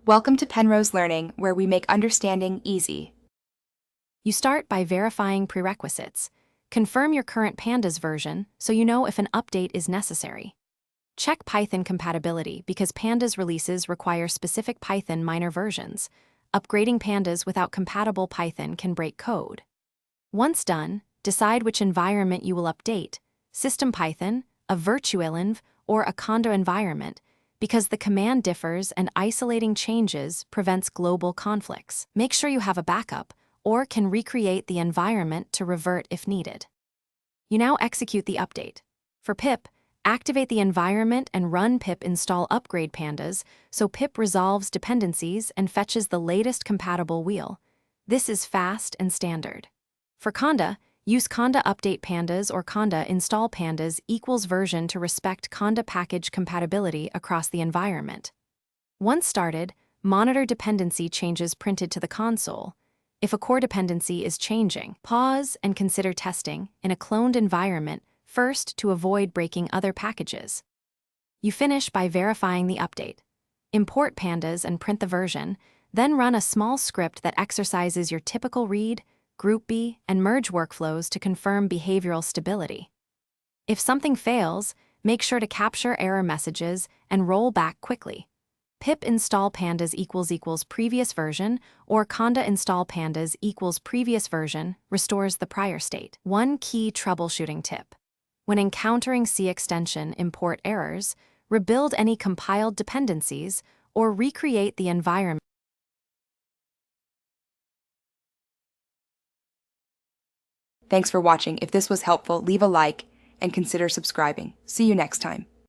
Welcome to Penrose Learning, where we make understanding easy. You start by verifying prerequisites. Confirm your current Pandas version so you know if an update is necessary. Check Python compatibility because Pandas releases require specific Python minor versions. Upgrading Pandas without compatible Python can break code. Once done, decide which environment you will update: System Python, a virtualenv, or a Conda environment, because the command differs and isolating changes prevents global conflicts. Make sure you have a backup or can recreate the environment to revert if needed. You now execute the update. For pip, activate the environment and run pip install upgrade pandas so pip resolves dependencies and fetches the latest compatible wheel. This is fast and standard. For Conda, use Conda update pandas or Conda install pandas equals version to respect Conda package compatibility across the environment. Once started, monitor dependency changes printed to the console. If a core dependency is changing, pause and consider testing in a cloned environment first to avoid breaking other packages. You finish by verifying the update. Import pandas and print the version, then run a small script that exercises your typical read, group B, and merge workflows to confirm behavioral stability. If something fails, make sure to capture error messages and roll back quickly. Pip install pandas equals previous version or Conda install pandas equals previous version restores the prior state. One key troubleshooting tip: when encountering C extension import errors, rebuild any compiled dependencies or recreate the environment. Thanks for watching. If this was helpful, leave a like and consider subscribing. See you next time.